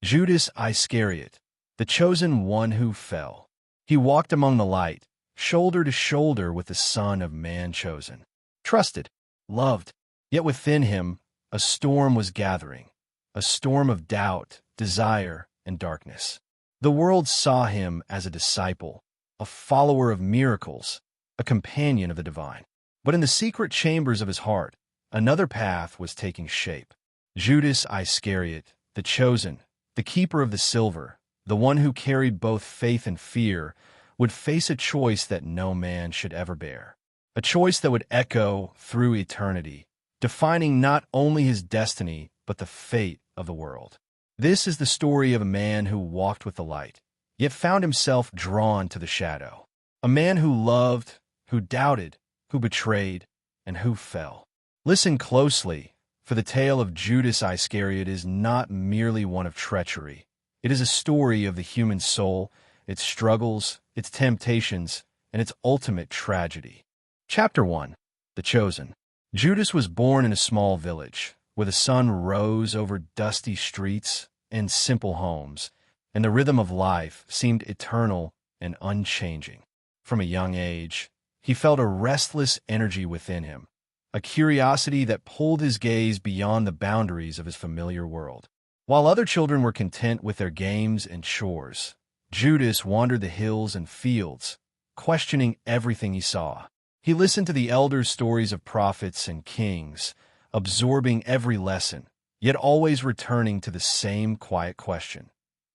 Judas Iscariot, the chosen one who fell. He walked among the light, shoulder to shoulder with the Son of Man chosen. Trusted, loved, yet within him a storm was gathering, a storm of doubt, desire, and darkness. The world saw him as a disciple, a follower of miracles, a companion of the divine. But in the secret chambers of his heart, another path was taking shape. Judas Iscariot, the chosen, the keeper of the silver, the one who carried both faith and fear, would face a choice that no man should ever bear. A choice that would echo through eternity, defining not only his destiny, but the fate of the world. This is the story of a man who walked with the light, yet found himself drawn to the shadow. A man who loved, who doubted, who betrayed, and who fell. Listen closely, for the tale of Judas Iscariot is not merely one of treachery. It is a story of the human soul, its struggles, its temptations, and its ultimate tragedy. Chapter 1. The Chosen. Judas was born in a small village, where the sun rose over dusty streets and simple homes, and the rhythm of life seemed eternal and unchanging. From a young age, he felt a restless energy within him, a curiosity that pulled his gaze beyond the boundaries of his familiar world. While other children were content with their games and chores, Judas wandered the hills and fields, questioning everything he saw. He listened to the elders' stories of prophets and kings, absorbing every lesson, yet always returning to the same quiet question: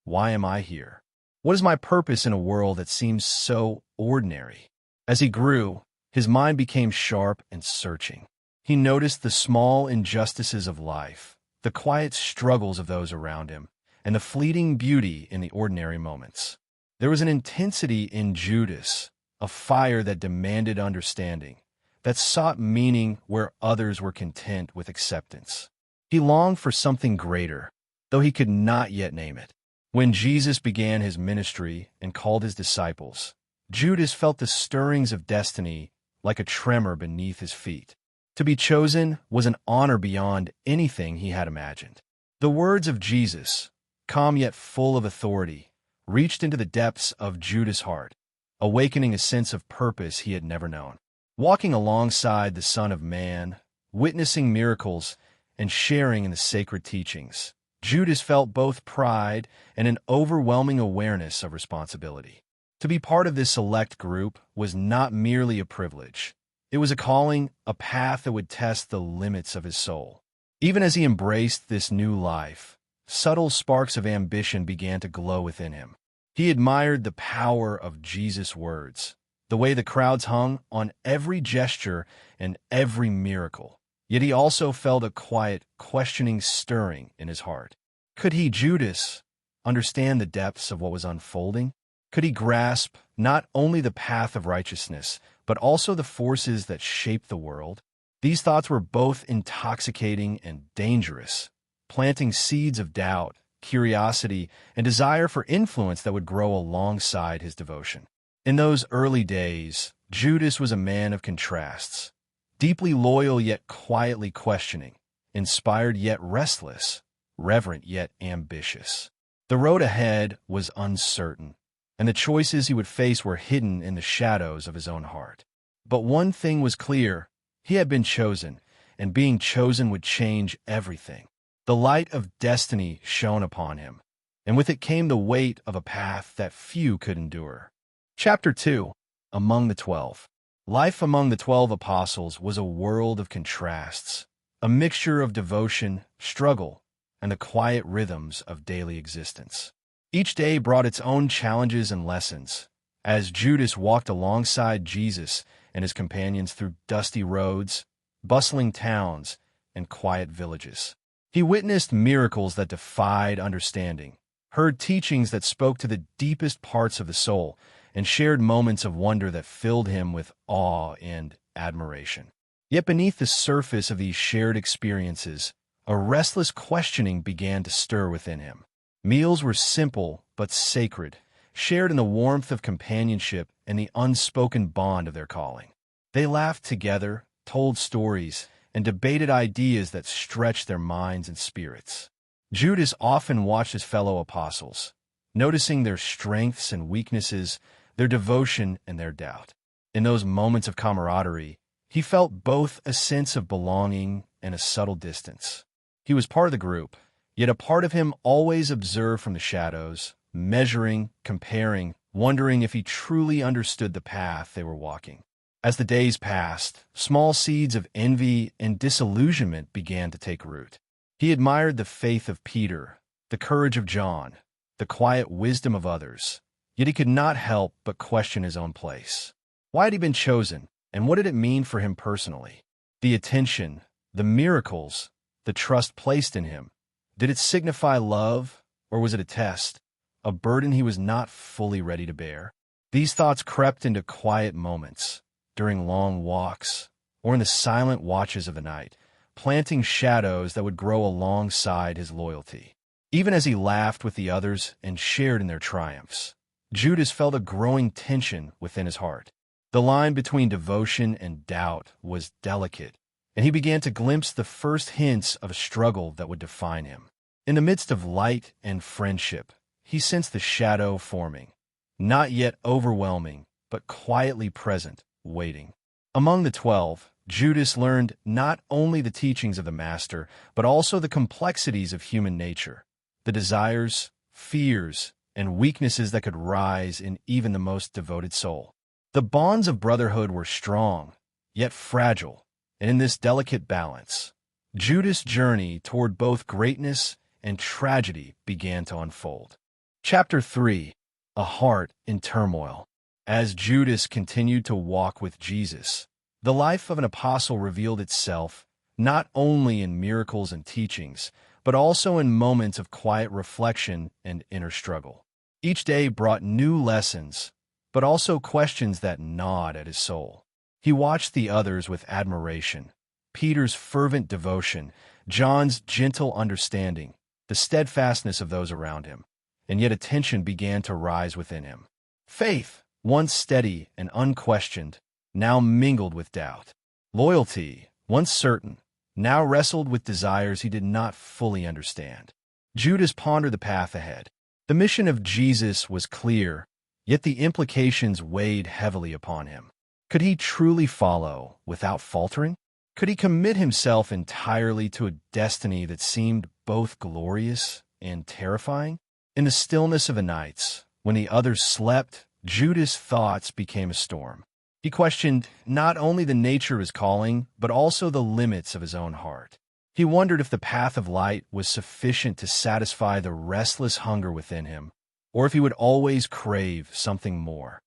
why am I here? What is my purpose in a world that seems so ordinary? As he grew, his mind became sharp and searching. He noticed the small injustices of life, the quiet struggles of those around him, and the fleeting beauty in the ordinary moments. There was an intensity in Judas, a fire that demanded understanding, that sought meaning where others were content with acceptance. He longed for something greater, though he could not yet name it. When Jesus began his ministry and called his disciples, Judas felt the stirrings of destiny like a tremor beneath his feet. To be chosen was an honor beyond anything he had imagined. The words of Jesus, calm yet full of authority, reached into the depths of Judas' heart, awakening a sense of purpose he had never known. Walking alongside the Son of Man, witnessing miracles, and sharing in the sacred teachings, Judas felt both pride and an overwhelming awareness of responsibility. To be part of this select group was not merely a privilege. It was a calling, a path that would test the limits of his soul. Even as he embraced this new life, subtle sparks of ambition began to glow within him. He admired the power of Jesus' words, the way the crowds hung on every gesture and every miracle. Yet he also felt a quiet, questioning stirring in his heart. Could he, Judas, understand the depths of what was unfolding? Could he grasp not only the path of righteousness, but also the forces that shape the world? These thoughts were both intoxicating and dangerous, planting seeds of doubt, curiosity, and desire for influence that would grow alongside his devotion. In those early days, Judas was a man of contrasts, deeply loyal yet quietly questioning, inspired yet restless, reverent yet ambitious. The road ahead was uncertain, and the choices he would face were hidden in the shadows of his own heart. But one thing was clear: he had been chosen, and being chosen would change everything. The light of destiny shone upon him, and with it came the weight of a path that few could endure. Chapter 2. Among the 12. Life among the 12 apostles was a world of contrasts, a mixture of devotion, struggle, and the quiet rhythms of daily existence. Each day brought its own challenges and lessons. As Judas walked alongside Jesus and his companions through dusty roads, bustling towns, and quiet villages, he witnessed miracles that defied understanding, heard teachings that spoke to the deepest parts of the soul, and shared moments of wonder that filled him with awe and admiration. Yet beneath the surface of these shared experiences, a restless questioning began to stir within him. Meals were simple but sacred, shared in the warmth of companionship and the unspoken bond of their calling. They laughed together, told stories, and debated ideas that stretched their minds and spirits. Judas often watched his fellow apostles, noticing their strengths and weaknesses, their devotion and their doubt. In those moments of camaraderie, he felt both a sense of belonging and a subtle distance. He was part of the group, yet a part of him always observed from the shadows, measuring, comparing, wondering if he truly understood the path they were walking. As the days passed, small seeds of envy and disillusionment began to take root. He admired the faith of Peter, the courage of John, the quiet wisdom of others, yet he could not help but question his own place. Why had he been chosen, and what did it mean for him personally? The attention, the miracles, the trust placed in him, did it signify love, or was it a test, a burden he was not fully ready to bear? These thoughts crept into quiet moments, during long walks, or in the silent watches of the night, planting shadows that would grow alongside his loyalty. Even as he laughed with the others and shared in their triumphs, Judas felt a growing tension within his heart. The line between devotion and doubt was delicate, and he began to glimpse the first hints of a struggle that would define him. In the midst of light and friendship, he sensed the shadow forming, not yet overwhelming, but quietly present, waiting. Among the 12, Judas learned not only the teachings of the Master, but also the complexities of human nature, the desires, fears, and weaknesses that could rise in even the most devoted soul. The bonds of brotherhood were strong, yet fragile, and in this delicate balance, Judas' journey toward both greatness and tragedy began to unfold. Chapter 3: A Heart in Turmoil. As Judas continued to walk with Jesus, the life of an apostle revealed itself not only in miracles and teachings, but also in moments of quiet reflection and inner struggle. Each day brought new lessons, but also questions that gnawed at his soul. He watched the others with admiration, Peter's fervent devotion, John's gentle understanding, the steadfastness of those around him, and yet a tension began to rise within him. Faith, once steady and unquestioned, now mingled with doubt. Loyalty, once certain, now wrestled with desires he did not fully understand. Judas pondered the path ahead. The mission of Jesus was clear, yet the implications weighed heavily upon him. Could he truly follow without faltering? Could he commit himself entirely to a destiny that seemed both glorious and terrifying? In the stillness of the nights, when the others slept, Judas' thoughts became a storm. He questioned not only the nature of his calling, but also the limits of his own heart. He wondered if the path of light was sufficient to satisfy the restless hunger within him, or if he would always crave something more,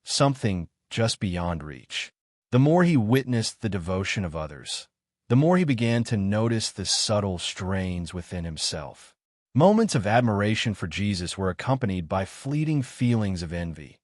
something just beyond reach. The more he witnessed the devotion of others, the more he began to notice the subtle strains within himself. Moments of admiration for Jesus were accompanied by fleeting feelings of envy.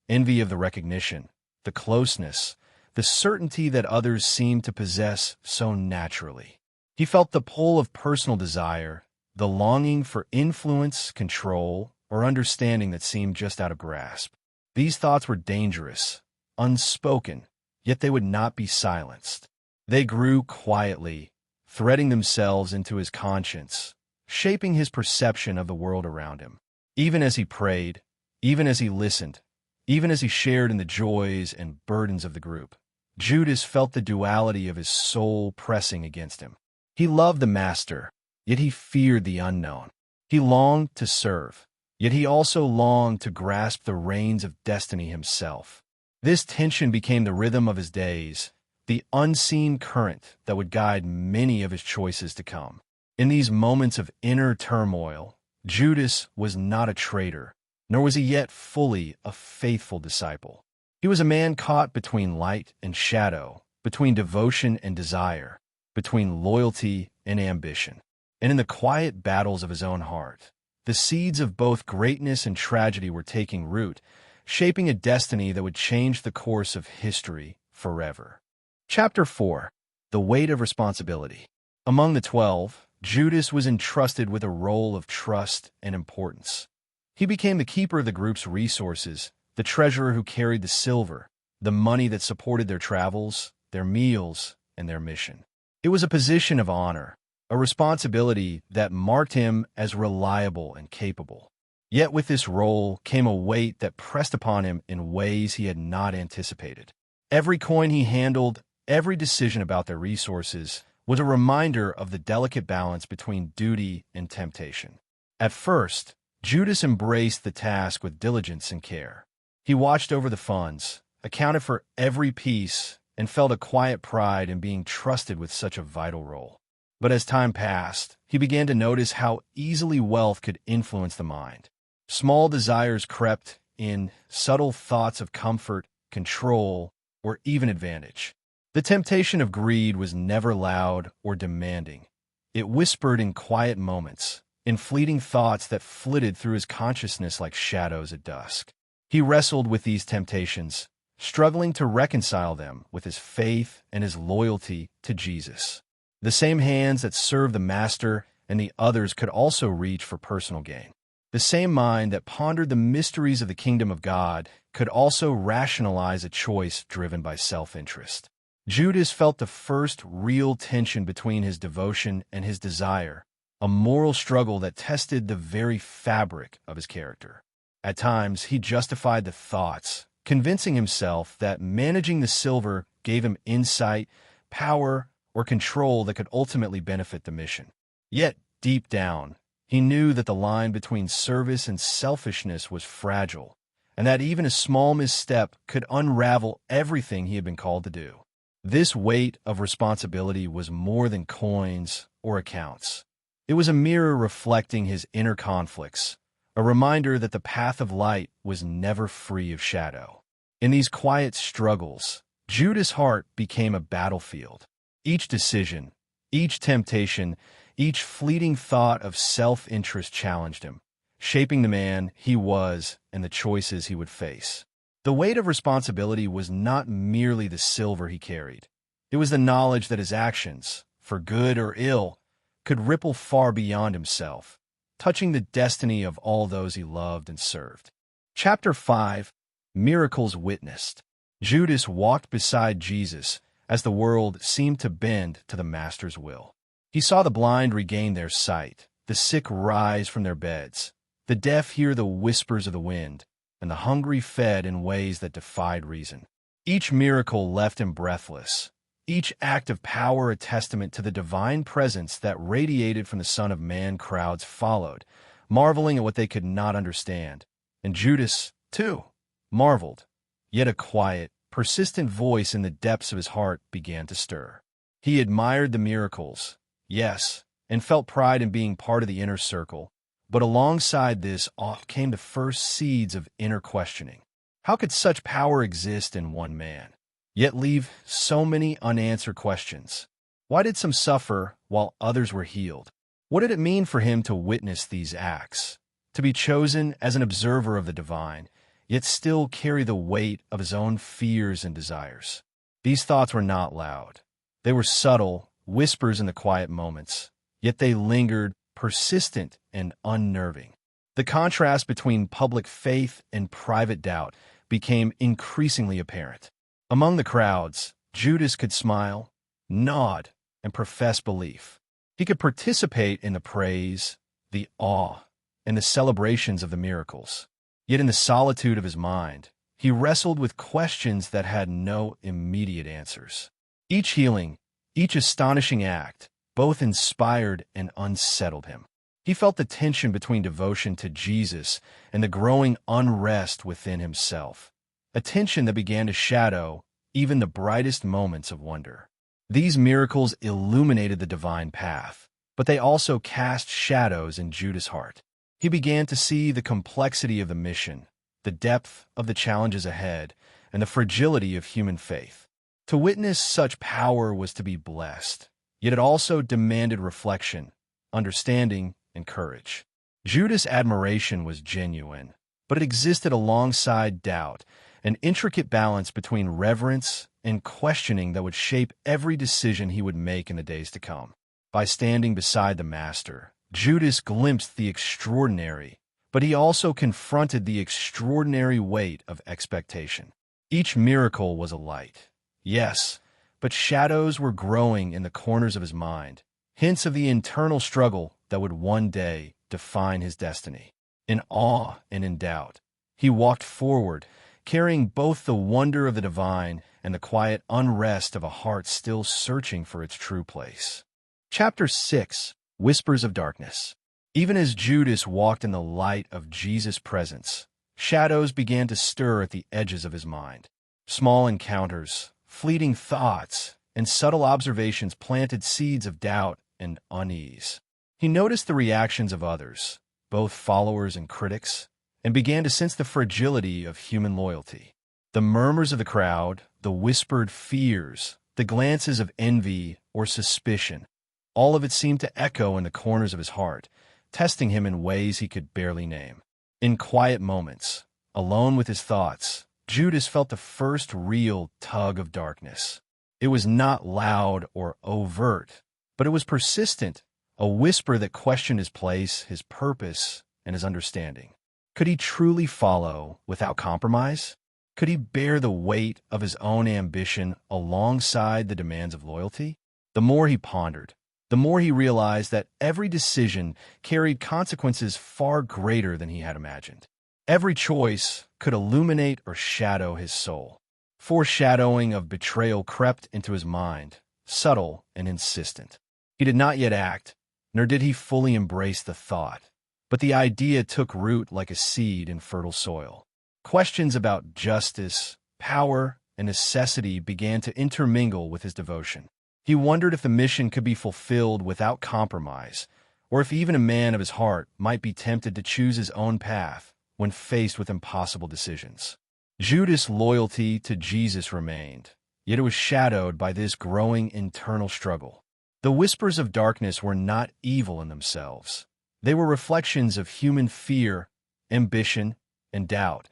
Envy of the recognition, the closeness, the certainty that others seemed to possess so naturally. He felt the pull of personal desire, the longing for influence, control, or understanding that seemed just out of grasp. These thoughts were dangerous, unspoken, yet they would not be silenced. They grew quietly, threading themselves into his conscience, shaping his perception of the world around him. Even as he prayed, even as he listened, even as he shared in the joys and burdens of the group, Judas felt the duality of his soul pressing against him. He loved the Master, yet he feared the unknown. He longed to serve, yet he also longed to grasp the reins of destiny himself. This tension became the rhythm of his days, the unseen current that would guide many of his choices to come. In these moments of inner turmoil, Judas was not a traitor, nor was he yet fully a faithful disciple. He was a man caught between light and shadow, between devotion and desire, between loyalty and ambition. And in the quiet battles of his own heart, the seeds of both greatness and tragedy were taking root, shaping a destiny that would change the course of history forever. Chapter 4: The Weight of Responsibility. Among the 12, Judas was entrusted with a role of trust and importance. He became the keeper of the group's resources, the treasurer who carried the silver, the money that supported their travels, their meals, and their mission. It was a position of honor, a responsibility that marked him as reliable and capable. Yet with this role came a weight that pressed upon him in ways he had not anticipated. Every coin he handled, every decision about their resources, was a reminder of the delicate balance between duty and temptation. At first, Judas embraced the task with diligence and care. He watched over the funds, accounted for every piece, and felt a quiet pride in being trusted with such a vital role. But as time passed, he began to notice how easily wealth could influence the mind. Small desires crept in, subtle thoughts of comfort, control, or even advantage. The temptation of greed was never loud or demanding. It whispered in quiet moments, in fleeting thoughts that flitted through his consciousness like shadows at dusk. He wrestled with these temptations, struggling to reconcile them with his faith and his loyalty to Jesus. The same hands that served the Master and the others could also reach for personal gain. The same mind that pondered the mysteries of the kingdom of God could also rationalize a choice driven by self-interest. Judas felt the first real tension between his devotion and his desire, a moral struggle that tested the very fabric of his character. At times, he justified the thoughts, convincing himself that managing the silver gave him insight, power, or control that could ultimately benefit the mission. Yet, deep down, he knew that the line between service and selfishness was fragile, and that even a small misstep could unravel everything he had been called to do. This weight of responsibility was more than coins or accounts. It was a mirror reflecting his inner conflicts, a reminder that the path of light was never free of shadow. In these quiet struggles, Judas' heart became a battlefield. Each decision, each temptation, each fleeting thought of self-interest challenged him, shaping the man he was and the choices he would face. The weight of responsibility was not merely the silver he carried. It was the knowledge that his actions, for good or ill, could ripple far beyond himself, touching the destiny of all those he loved and served. Chapter 5: Miracles Witnessed. Judas walked beside Jesus as the world seemed to bend to the Master's will. He saw the blind regain their sight, the sick rise from their beds, the deaf hear the whispers of the wind, and the hungry fed in ways that defied reason. Each miracle left him breathless, each act of power a testament to the divine presence that radiated from the Son of Man. Crowds followed, marveling at what they could not understand. And Judas, too, marveled. Yet a quiet, persistent voice in the depths of his heart began to stir. He admired the miracles, yes, and felt pride in being part of the inner circle. But alongside this came the first seeds of inner questioning. How could such power exist in one man, yet leave so many unanswered questions? Why did some suffer while others were healed? What did it mean for him to witness these acts, to be chosen as an observer of the divine, yet still carry the weight of his own fears and desires? These thoughts were not loud. They were subtle, whispers in the quiet moments, yet they lingered, persistent and unnerving. The contrast between public faith and private doubt became increasingly apparent. Among the crowds, Judas could smile, nod, and profess belief. He could participate in the praise, the awe, and the celebrations of the miracles. Yet in the solitude of his mind, he wrestled with questions that had no immediate answers. Each healing, each astonishing act, both inspired and unsettled him. He felt the tension between devotion to Jesus and the growing unrest within himself, a tension that began to shadow even the brightest moments of wonder. These miracles illuminated the divine path, but they also cast shadows in Judas' heart. He began to see the complexity of the mission, the depth of the challenges ahead, and the fragility of human faith. To witness such power was to be blessed. Yet it also demanded reflection, understanding, and courage. Judas' admiration was genuine, but it existed alongside doubt, an intricate balance between reverence and questioning that would shape every decision he would make in the days to come. By standing beside the Master, Judas glimpsed the extraordinary, but he also confronted the extraordinary weight of expectation. Each miracle was a light, yes, but shadows were growing in the corners of his mind. hints of the internal struggle that would one day define his destiny. In awe and in doubt, he walked forward, carrying both the wonder of the divine and the quiet unrest of a heart still searching for its true place. Chapter 6: Whispers of Darkness. Even as Judas walked in the light of Jesus' presence, shadows began to stir at the edges of his mind. Small encounters, fleeting thoughts, and subtle observations planted seeds of doubt and unease. He noticed the reactions of others, both followers and critics, and began to sense the fragility of human loyalty. The murmurs of the crowd, the whispered fears, the glances of envy or suspicion, all of it seemed to echo in the corners of his heart, testing him in ways he could barely name. In quiet moments, alone with his thoughts, Judas felt the first real tug of darkness. It was not loud or overt, but it was persistent, a whisper that questioned his place, his purpose, and his understanding. Could he truly follow without compromise? Could he bear the weight of his own ambition alongside the demands of loyalty? The more he pondered, the more he realized that every decision carried consequences far greater than he had imagined. Every choice could illuminate or shadow his soul. Foreshadowing of betrayal crept into his mind, subtle and insistent. He did not yet act, nor did he fully embrace the thought, but the idea took root like a seed in fertile soil. Questions about justice, power, and necessity began to intermingle with his devotion. He wondered if the mission could be fulfilled without compromise, or if even a man of his heart might be tempted to choose his own path when faced with impossible decisions. Judas' loyalty to Jesus remained, yet it was shadowed by this growing internal struggle. The whispers of darkness were not evil in themselves. They were reflections of human fear, ambition, and doubt,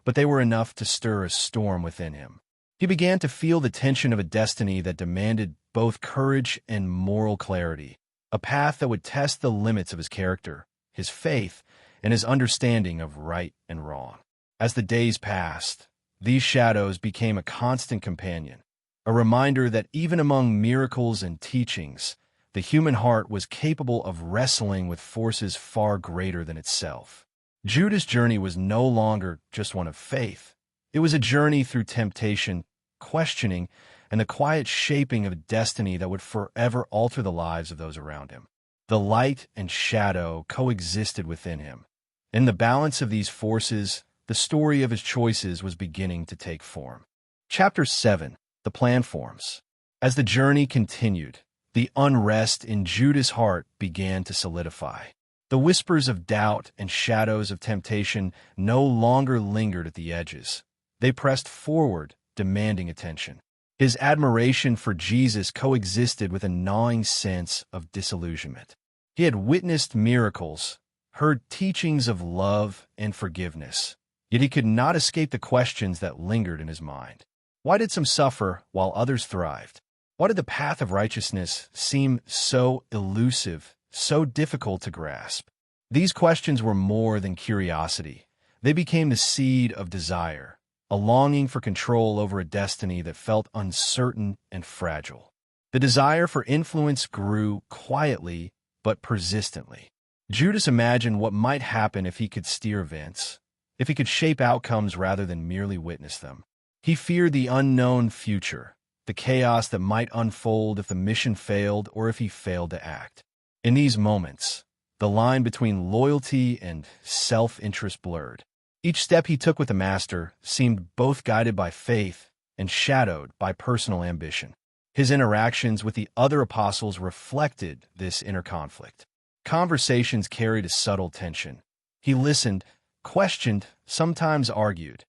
but they were enough to stir a storm within him. He began to feel the tension of a destiny that demanded both courage and moral clarity, a path that would test the limits of his character, his faith, and his understanding of right and wrong. As the days passed, these shadows became a constant companion, a reminder that even among miracles and teachings, the human heart was capable of wrestling with forces far greater than itself. Judas' journey was no longer just one of faith. It was a journey through temptation, questioning, and the quiet shaping of a destiny that would forever alter the lives of those around him. The light and shadow coexisted within him. In the balance of these forces, the story of his choices was beginning to take form. Chapter 7: The Plan Forms. As the journey continued, the unrest in Judas' heart began to solidify. The whispers of doubt and shadows of temptation no longer lingered at the edges. They pressed forward, demanding attention. His admiration for Jesus coexisted with a gnawing sense of disillusionment. He had witnessed miracles, heard teachings of love and forgiveness, yet he could not escape the questions that lingered in his mind. Why did some suffer while others thrived? Why did the path of righteousness seem so elusive, so difficult to grasp? These questions were more than curiosity. They became the seed of desire, a longing for control over a destiny that felt uncertain and fragile. The desire for influence grew quietly but persistently. Judas imagined what might happen if he could steer events, if he could shape outcomes rather than merely witness them. He feared the unknown future, the chaos that might unfold if the mission failed or if he failed to act. In these moments, the line between loyalty and self-interest blurred. Each step he took with the Master seemed both guided by faith and shadowed by personal ambition. His interactions with the other apostles reflected this inner conflict. Conversations carried a subtle tension. He listened, questioned, sometimes argued,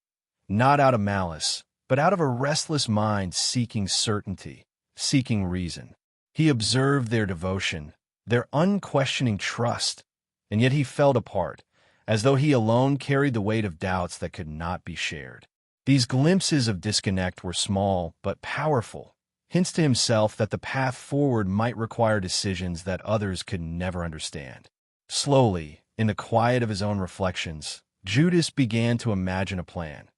not out of malice, but out of a restless mind seeking certainty, seeking reason. He observed their devotion, their unquestioning trust, and yet he felt apart, as though he alone carried the weight of doubts that could not be shared. These glimpses of disconnect were small but powerful, hints to himself that the path forward might require decisions that others could never understand. Slowly, in the quiet of his own reflections, Judas began to imagine a plan,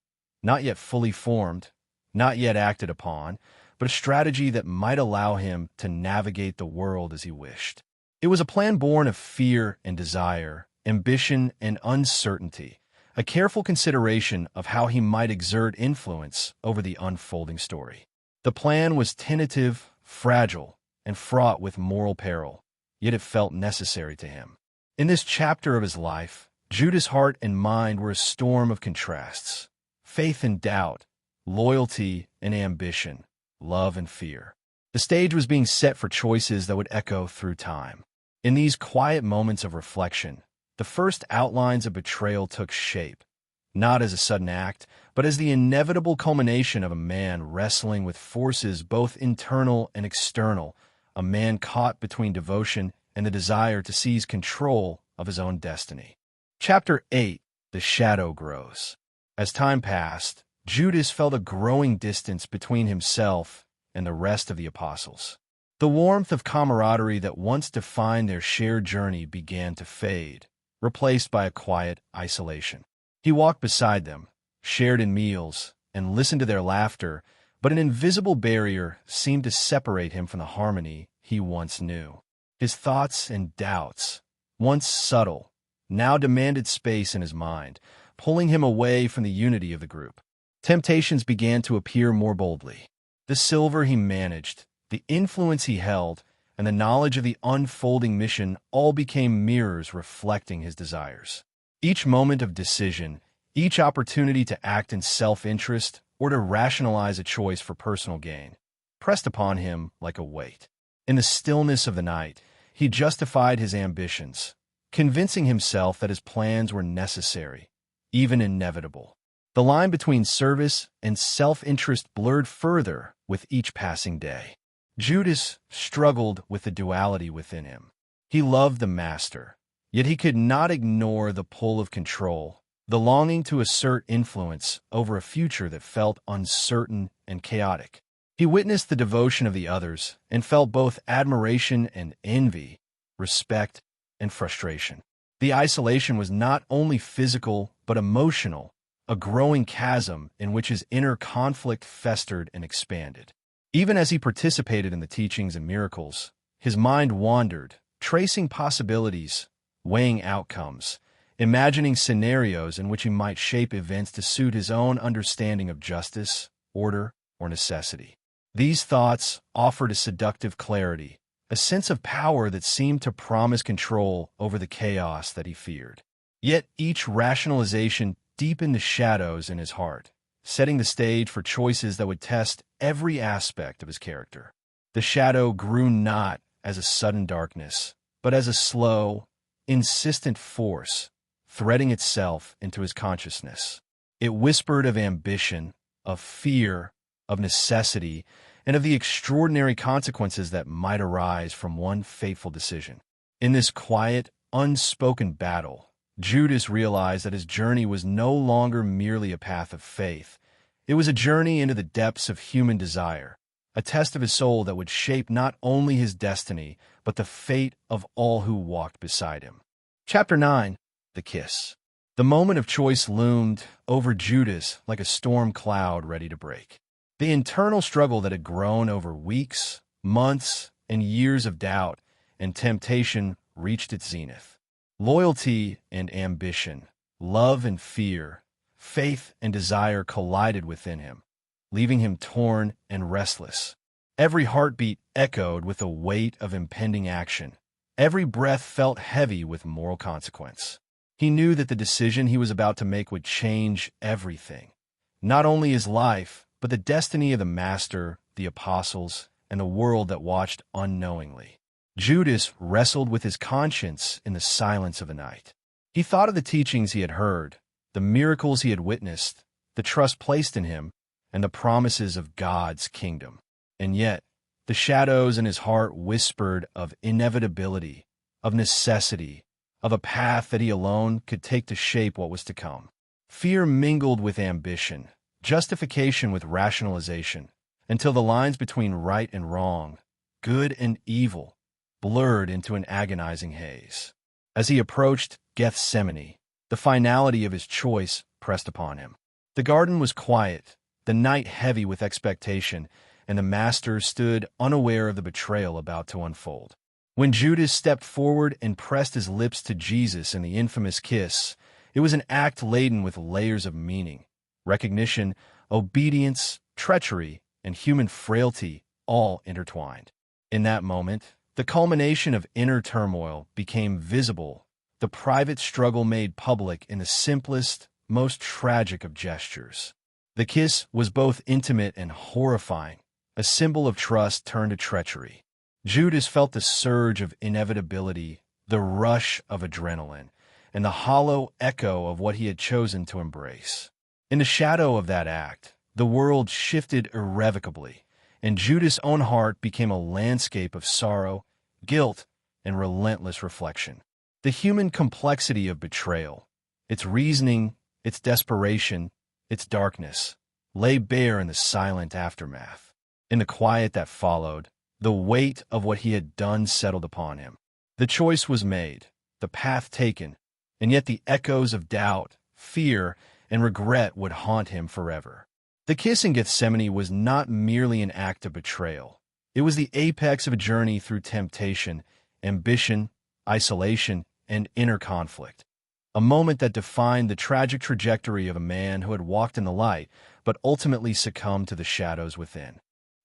not yet fully formed, not yet acted upon, but a strategy that might allow him to navigate the world as he wished. It was a plan born of fear and desire, ambition and uncertainty, a careful consideration of how he might exert influence over the unfolding story. The plan was tentative, fragile, and fraught with moral peril, yet it felt necessary to him. In this chapter of his life, Judas' heart and mind were a storm of contrasts: faith and doubt, loyalty and ambition, love and fear. The stage was being set for choices that would echo through time. In these quiet moments of reflection, the first outlines of betrayal took shape, not as a sudden act, but as the inevitable culmination of a man wrestling with forces both internal and external, a man caught between devotion and the desire to seize control of his own destiny. Chapter 8: The Shadow Grows. As time passed, Judas felt a growing distance between himself and the rest of the apostles. The warmth of camaraderie that once defined their shared journey began to fade, replaced by a quiet isolation. He walked beside them, shared in meals, and listened to their laughter, but an invisible barrier seemed to separate him from the harmony he once knew. His thoughts and doubts, once subtle, now demanded space in his mind, pulling him away from the unity of the group. Temptations began to appear more boldly. The silver he managed, the influence he held, and the knowledge of the unfolding mission all became mirrors reflecting his desires. Each moment of decision, each opportunity to act in self-interest or to rationalize a choice for personal gain, pressed upon him like a weight. In the stillness of the night, he justified his ambitions, convincing himself that his plans were necessary, even inevitable. The line between service and self-interest blurred further with each passing day. Judas struggled with the duality within him. He loved the master, yet he could not ignore the pull of control, the longing to assert influence over a future that felt uncertain and chaotic. He witnessed the devotion of the others and felt both admiration and envy, respect and frustration. The isolation was not only physical but emotional, a growing chasm in which his inner conflict festered and expanded. Even as he participated in the teachings and miracles, his mind wandered, tracing possibilities, weighing outcomes, imagining scenarios in which he might shape events to suit his own understanding of justice, order, or necessity. These thoughts offered a seductive clarity, a sense of power that seemed to promise control over the chaos that he feared. Yet each rationalization deepened the shadows in his heart, setting the stage for choices that would test every aspect of his character. The shadow grew not as a sudden darkness, but as a slow, insistent force, threading itself into his consciousness. It whispered of ambition, of fear, of necessity, and of the extraordinary consequences that might arise from one fateful decision. In this quiet, unspoken battle, Judas realized that his journey was no longer merely a path of faith. It was a journey into the depths of human desire, a test of his soul that would shape not only his destiny, but the fate of all who walked beside him. Chapter 9: The Kiss. The moment of choice loomed over Judas like a storm cloud ready to break. The internal struggle that had grown over weeks, months, and years of doubt and temptation reached its zenith. Loyalty and ambition, love and fear, faith and desire collided within him, leaving him torn and restless. Every heartbeat echoed with the weight of impending action. Every breath felt heavy with moral consequence. He knew that the decision he was about to make would change everything, not only his life, but the destiny of the Master, the apostles, and the world that watched unknowingly. Judas wrestled with his conscience in the silence of the night. He thought of the teachings he had heard, the miracles he had witnessed, the trust placed in him, and the promises of God's kingdom. And yet, the shadows in his heart whispered of inevitability, of necessity, of a path that he alone could take to shape what was to come. Fear mingled with ambition, justification with rationalization, until the lines between right and wrong, good and evil, blurred into an agonizing haze. As he approached Gethsemane, the finality of his choice pressed upon him. The garden was quiet, the night heavy with expectation, and the master stood unaware of the betrayal about to unfold. When Judas stepped forward and pressed his lips to Jesus in the infamous kiss, it was an act laden with layers of meaning, recognition, obedience, treachery, and human frailty all intertwined. In that moment, the culmination of inner turmoil became visible, the private struggle made public in the simplest, most tragic of gestures. The kiss was both intimate and horrifying, a symbol of trust turned to treachery. Judas felt the surge of inevitability, the rush of adrenaline, and the hollow echo of what he had chosen to embrace. In the shadow of that act, the world shifted irrevocably, and Judas' own heart became a landscape of sorrow, guilt, and relentless reflection. The human complexity of betrayal, its reasoning, its desperation, its darkness, lay bare in the silent aftermath. In the quiet that followed, the weight of what he had done settled upon him. The choice was made, the path taken, and yet the echoes of doubt, fear, and regret would haunt him forever. The kiss in Gethsemane was not merely an act of betrayal. It was the apex of a journey through temptation, ambition, isolation, and inner conflict. A moment that defined the tragic trajectory of a man who had walked in the light, but ultimately succumbed to the shadows within.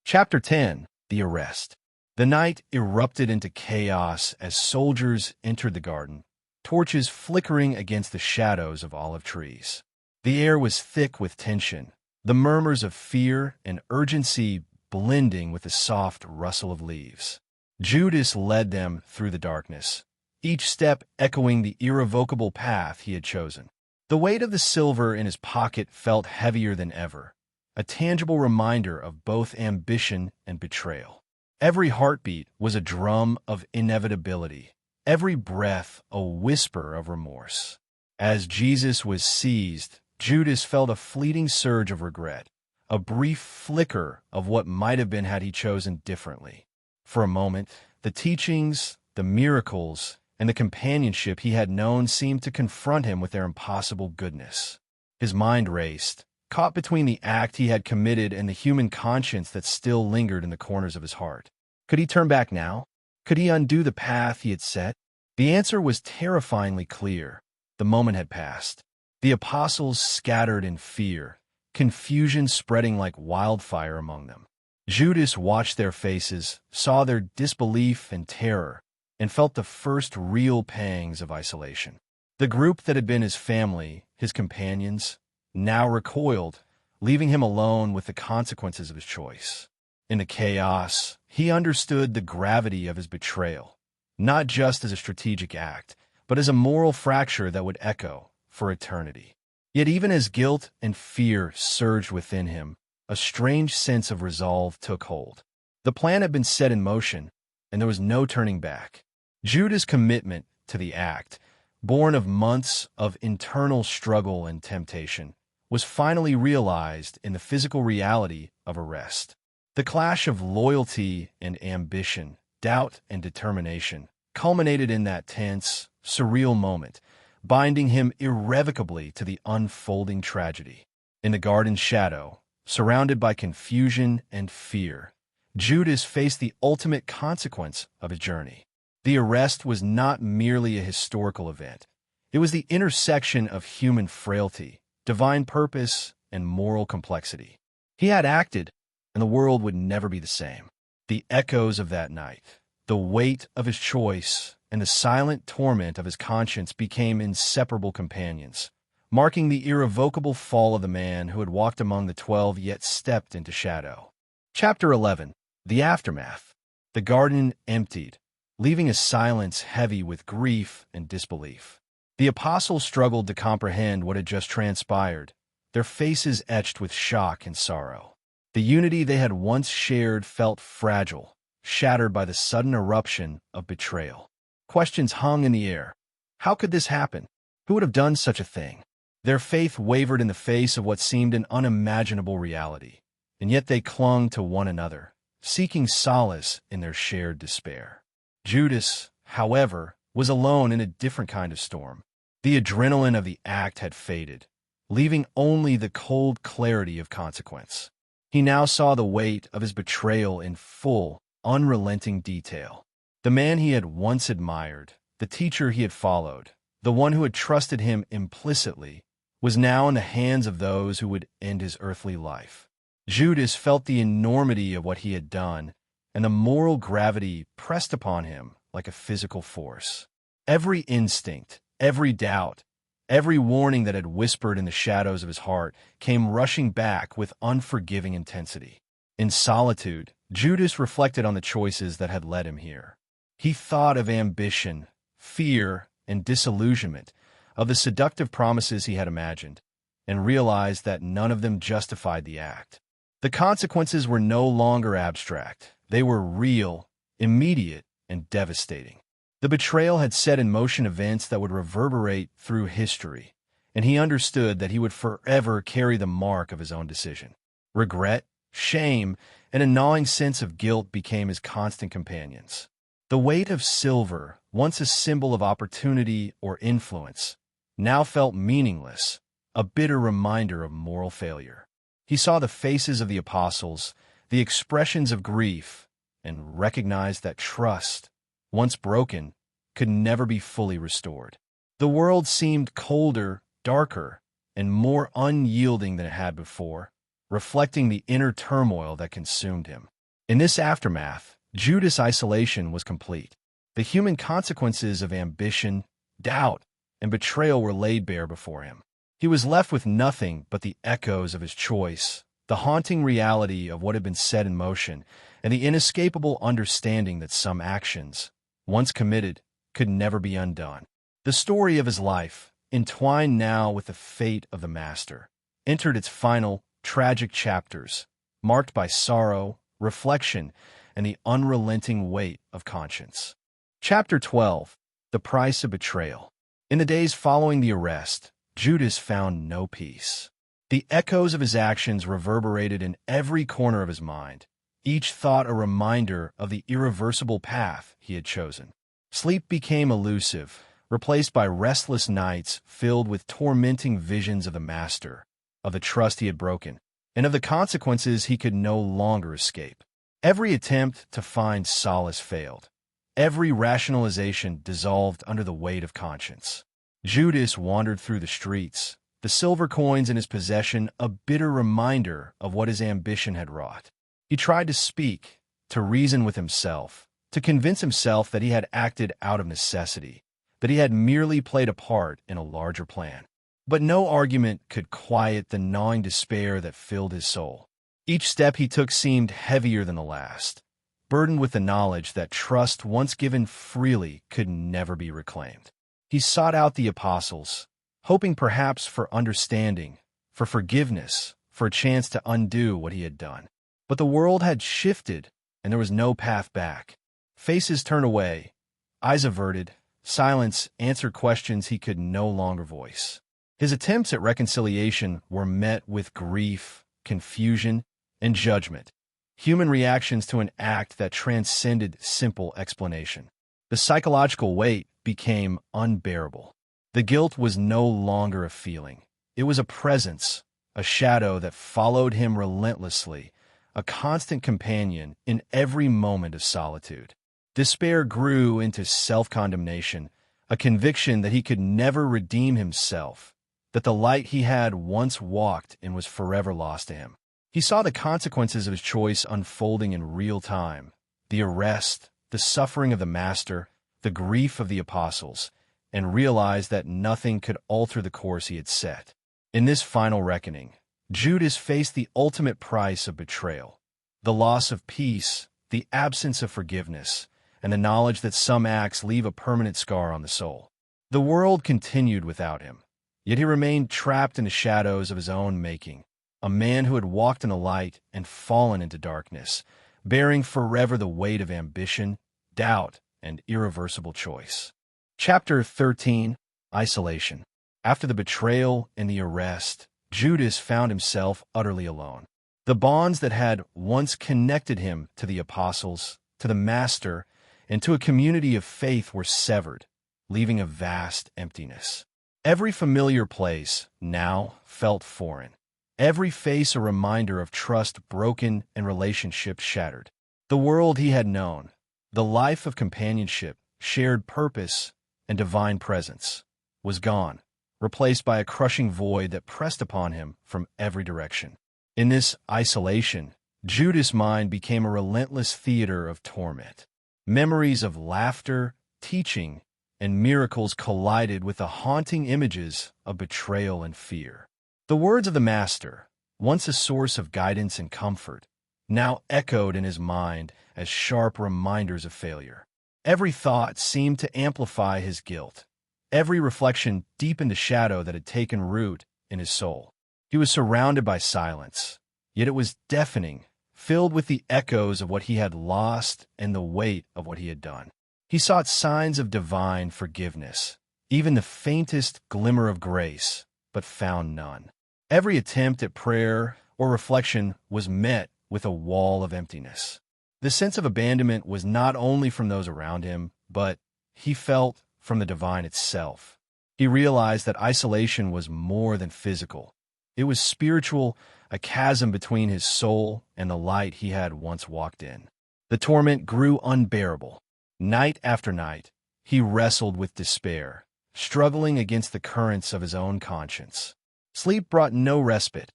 Chapter 10. The Arrest. The night erupted into chaos as soldiers entered the garden, torches flickering against the shadows of olive trees. The air was thick with tension, the murmurs of fear and urgency blending with the soft rustle of leaves. Judas led them through the darkness, each step echoing the irrevocable path he had chosen. The weight of the silver in his pocket felt heavier than ever, a tangible reminder of both ambition and betrayal. Every heartbeat was a drum of inevitability, every breath a whisper of remorse. As Jesus was seized, Judas felt a fleeting surge of regret, a brief flicker of what might have been had he chosen differently. For a moment, the teachings, the miracles, and the companionship he had known seemed to confront him with their impossible goodness. His mind raced, caught between the act he had committed and the human conscience that still lingered in the corners of his heart. Could he turn back now? Could he undo the path he had set? The answer was terrifyingly clear. The moment had passed. The apostles scattered in fear, confusion spreading like wildfire among them. Judas watched their faces, saw their disbelief and terror, and felt the first real pangs of isolation. The group that had been his family, his companions, now recoiled, leaving him alone with the consequences of his choice. In the chaos, he understood the gravity of his betrayal, not just as a strategic act, but as a moral fracture that would echo for eternity. Yet even as guilt and fear surged within him, a strange sense of resolve took hold. The plan had been set in motion, and there was no turning back. Judas' commitment to the act, born of months of internal struggle and temptation, was finally realized in the physical reality of arrest. The clash of loyalty and ambition, doubt and determination, culminated in that tense, surreal moment, binding him irrevocably to the unfolding tragedy. In the garden's shadow, surrounded by confusion and fear, Judas faced the ultimate consequence of his journey. The arrest was not merely a historical event. It was the intersection of human frailty, divine purpose, and moral complexity. He had acted, and the world would never be the same. The echoes of that night, the weight of his choice, and the silent torment of his conscience became inseparable companions, marking the irrevocable fall of the man who had walked among the 12 yet stepped into shadow. Chapter 11. The Aftermath. The garden emptied, leaving a silence heavy with grief and disbelief. The apostles struggled to comprehend what had just transpired, their faces etched with shock and sorrow. The unity they had once shared felt fragile, shattered by the sudden eruption of betrayal. Questions hung in the air. How could this happen? Who would have done such a thing? Their faith wavered in the face of what seemed an unimaginable reality, and yet they clung to one another, seeking solace in their shared despair. Judas, however, was alone in a different kind of storm. The adrenaline of the act had faded, leaving only the cold clarity of consequence. He now saw the weight of his betrayal in full, unrelenting detail. The man he had once admired, the teacher he had followed, the one who had trusted him implicitly, was now in the hands of those who would end his earthly life. Judas felt the enormity of what he had done, and the moral gravity pressed upon him like a physical force. Every instinct, every doubt, every warning that had whispered in the shadows of his heart came rushing back with unforgiving intensity. In solitude, Judas reflected on the choices that had led him here. He thought of ambition, fear, and disillusionment, of the seductive promises he had imagined, and realized that none of them justified the act. The consequences were no longer abstract. They were real, immediate, and devastating. The betrayal had set in motion events that would reverberate through history, and he understood that he would forever carry the mark of his own decision. Regret, shame, and a gnawing sense of guilt became his constant companions. The weight of silver, once a symbol of opportunity or influence, now felt meaningless, a bitter reminder of moral failure. He saw the faces of the apostles, the expressions of grief, and recognized that trust, once broken, could never be fully restored. The world seemed colder, darker, and more unyielding than it had before, reflecting the inner turmoil that consumed him. In this aftermath, Judas' isolation was complete. The human consequences of ambition, doubt, and betrayal were laid bare before him. He was left with nothing but the echoes of his choice, the haunting reality of what had been set in motion, and the inescapable understanding that some actions, once committed, could never be undone. The story of his life, entwined now with the fate of the Master, entered its final, tragic chapters, marked by sorrow, reflection, and the unrelenting weight of conscience. Chapter 12. The Price of Betrayal. In the days following the arrest, Judas found no peace. The echoes of his actions reverberated in every corner of his mind, each thought a reminder of the irreversible path he had chosen. Sleep became elusive, replaced by restless nights filled with tormenting visions of the Master, of the trust he had broken, and of the consequences he could no longer escape. Every attempt to find solace failed. Every rationalization dissolved under the weight of conscience. Judas wandered through the streets, the silver coins in his possession a bitter reminder of what his ambition had wrought. He tried to speak, to reason with himself, to convince himself that he had acted out of necessity, that he had merely played a part in a larger plan. But no argument could quiet the gnawing despair that filled his soul. Each step he took seemed heavier than the last, burdened with the knowledge that trust once given freely could never be reclaimed. He sought out the apostles, hoping perhaps for understanding, for forgiveness, for a chance to undo what he had done. But the world had shifted, and there was no path back. Faces turned away, eyes averted, silence answered questions he could no longer voice. His attempts at reconciliation were met with grief, confusion, and judgment, human reactions to an act that transcended simple explanation. The psychological weight became unbearable. The guilt was no longer a feeling. It was a presence, a shadow that followed him relentlessly, a constant companion in every moment of solitude. Despair grew into self-condemnation, a conviction that he could never redeem himself, that the light he had once walked in was forever lost to him. He saw the consequences of his choice unfolding in real time, the arrest, the suffering of the Master, the grief of the apostles, and realized that nothing could alter the course he had set. In this final reckoning, Judas faced the ultimate price of betrayal, the loss of peace, the absence of forgiveness, and the knowledge that some acts leave a permanent scar on the soul. The world continued without him, yet he remained trapped in the shadows of his own making, a man who had walked in the light and fallen into darkness, bearing forever the weight of ambition, doubt, and irreversible choice. Chapter 13. Isolation. After the betrayal and the arrest, Judas found himself utterly alone. The bonds that had once connected him to the apostles, to the Master, and to a community of faith were severed, leaving a vast emptiness. Every familiar place now felt foreign. every face a reminder of trust broken and relationships shattered. The world he had known, the life of companionship, shared purpose, and divine presence, was gone, replaced by a crushing void that pressed upon him from every direction. In this isolation, Judas' mind became a relentless theater of torment. Memories of laughter, teaching, and miracles collided with the haunting images of betrayal and fear. The words of the Master, once a source of guidance and comfort, now echoed in his mind as sharp reminders of failure. Every thought seemed to amplify his guilt. Every reflection deepened the shadow that had taken root in his soul. He was surrounded by silence, yet it was deafening, filled with the echoes of what he had lost and the weight of what he had done. He sought signs of divine forgiveness, even the faintest glimmer of grace, but found none. Every attempt at prayer or reflection was met with a wall of emptiness. The sense of abandonment was not only from those around him, but, he felt, from the divine itself. He realized that isolation was more than physical. It was spiritual, a chasm between his soul and the light he had once walked in. The torment grew unbearable. Night after night, he wrestled with despair, struggling against the currents of his own conscience. Sleep brought no respite.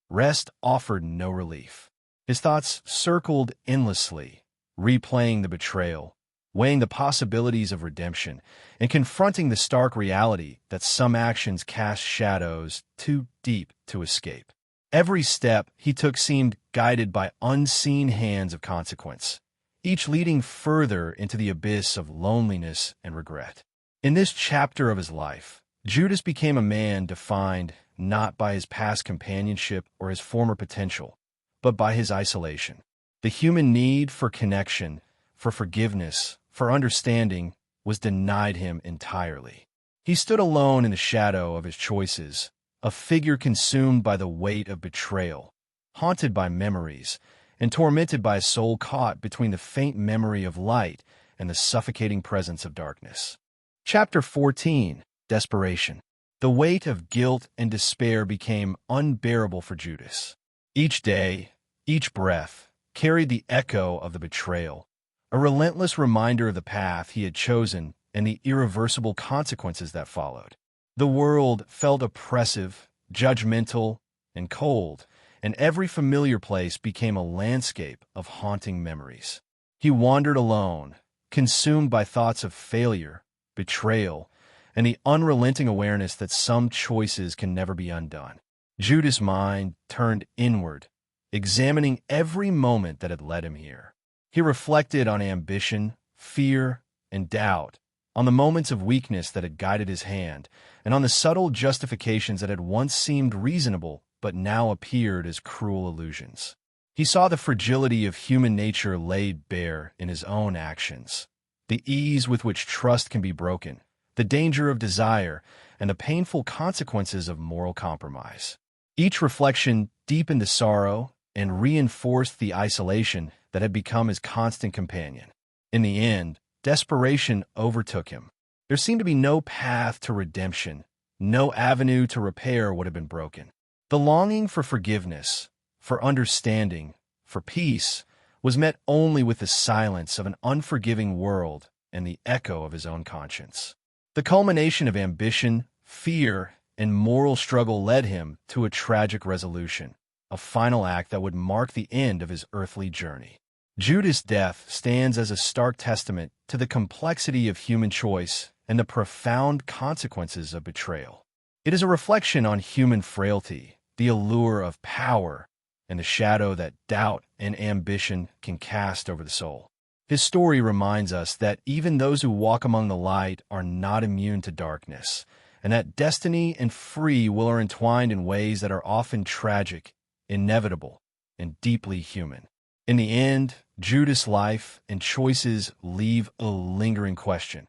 Rest offered no relief. His thoughts circled endlessly, replaying the betrayal, weighing the possibilities of redemption, and confronting the stark reality that some actions cast shadows too deep to escape. Every step he took seemed guided by unseen hands of consequence, each leading further into the abyss of loneliness and regret. In this chapter of his life, Judas became a man defined not by his past companionship or his former potential, but by his isolation. The human need for connection, for forgiveness, for understanding was denied him entirely. He stood alone in the shadow of his choices, a figure consumed by the weight of betrayal, haunted by memories, and tormented by a soul caught between the faint memory of light and the suffocating presence of darkness. Chapter 14. Desperation. The weight of guilt and despair became unbearable for Judas. Each day, each breath, carried the echo of the betrayal, a relentless reminder of the path he had chosen and the irreversible consequences that followed. The world felt oppressive, judgmental, and cold, and every familiar place became a landscape of haunting memories. He wandered alone, consumed by thoughts of failure, betrayal, and the unrelenting awareness that some choices can never be undone. Judas' mind turned inward, examining every moment that had led him here. He reflected on ambition, fear, and doubt, on the moments of weakness that had guided his hand, and on the subtle justifications that had once seemed reasonable but now appeared as cruel illusions. He saw the fragility of human nature laid bare in his own actions, the ease with which trust can be broken, the danger of desire, and the painful consequences of moral compromise. Each reflection deepened the sorrow and reinforced the isolation that had become his constant companion. In the end, desperation overtook him. There seemed to be no path to redemption, no avenue to repair what had been broken. The longing for forgiveness, for understanding, for peace, was met only with the silence of an unforgiving world and the echo of his own conscience. The culmination of ambition, fear, and moral struggle led him to a tragic resolution, a final act that would mark the end of his earthly journey. Judas' death stands as a stark testament to the complexity of human choice and the profound consequences of betrayal. It is a reflection on human frailty, the allure of power, and the shadow that doubt and ambition can cast over the soul. His story reminds us that even those who walk among the light are not immune to darkness, and that destiny and free will are entwined in ways that are often tragic, inevitable, and deeply human. In the end, Judas' life and choices leave a lingering question.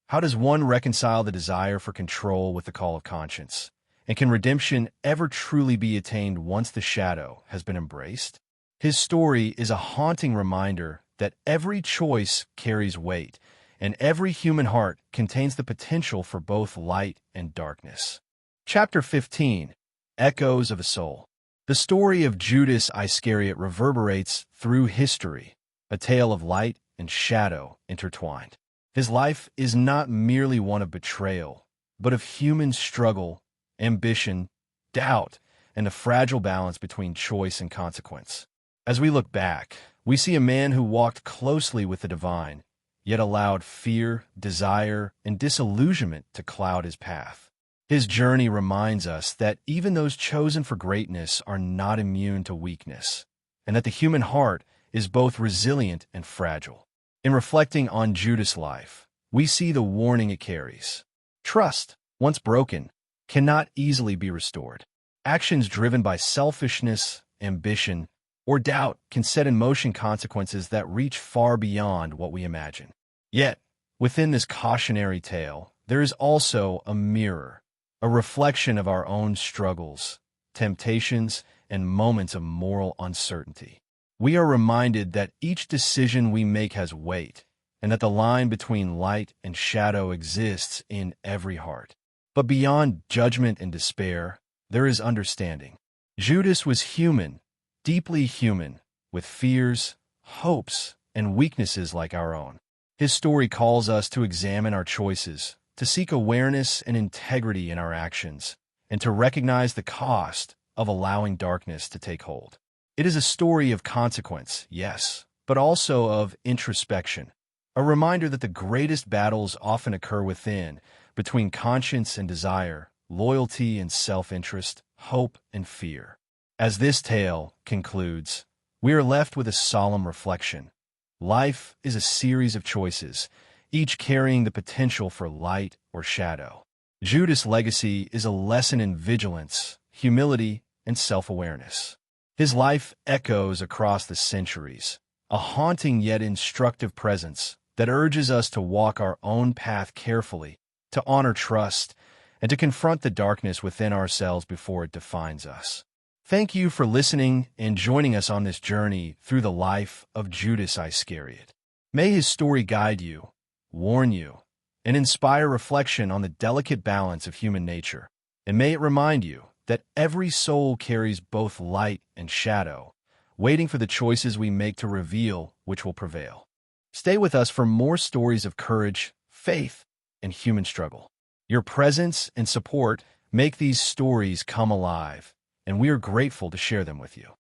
How does one reconcile the desire for control with the call of conscience? And can redemption ever truly be attained once the shadow has been embraced? His story is a haunting reminder that every choice carries weight, and every human heart contains the potential for both light and darkness. Chapter 15. Echoes of a Soul. The story of Judas Iscariot reverberates through history, a tale of light and shadow intertwined. His life is not merely one of betrayal, but of human struggle, ambition, doubt, and a fragile balance between choice and consequence. As we look back, we see a man who walked closely with the divine, yet allowed fear, desire, and disillusionment to cloud his path. His journey reminds us that even those chosen for greatness are not immune to weakness, and that the human heart is both resilient and fragile. In reflecting on Judas' life, we see the warning it carries. Trust, once broken, cannot easily be restored. Actions driven by selfishness, ambition, or doubt can set in motion consequences that reach far beyond what we imagine. Yet, within this cautionary tale, there is also a mirror, a reflection of our own struggles, temptations, and moments of moral uncertainty. We are reminded that each decision we make has weight, and that the line between light and shadow exists in every heart. But beyond judgment and despair, there is understanding. Judas was human, deeply human, with fears, hopes, and weaknesses like our own. His story calls us to examine our choices, to seek awareness and integrity in our actions, and to recognize the cost of allowing darkness to take hold. It is a story of consequence, yes, but also of introspection, a reminder that the greatest battles often occur within, between conscience and desire, loyalty and self-interest, hope and fear. As this tale concludes, we are left with a solemn reflection. Life is a series of choices, each carrying the potential for light or shadow. Judas' legacy is a lesson in vigilance, humility, and self-awareness. His life echoes across the centuries, a haunting yet instructive presence that urges us to walk our own path carefully, to honor trust, and to confront the darkness within ourselves before it defines us. Thank you for listening and joining us on this journey through the life of Judas Iscariot. May his story guide you, warn you, and inspire reflection on the delicate balance of human nature. And may it remind you that every soul carries both light and shadow, waiting for the choices we make to reveal which will prevail. Stay with us for more stories of courage, faith, and human struggle. Your presence and support make these stories come alive, and we are grateful to share them with you.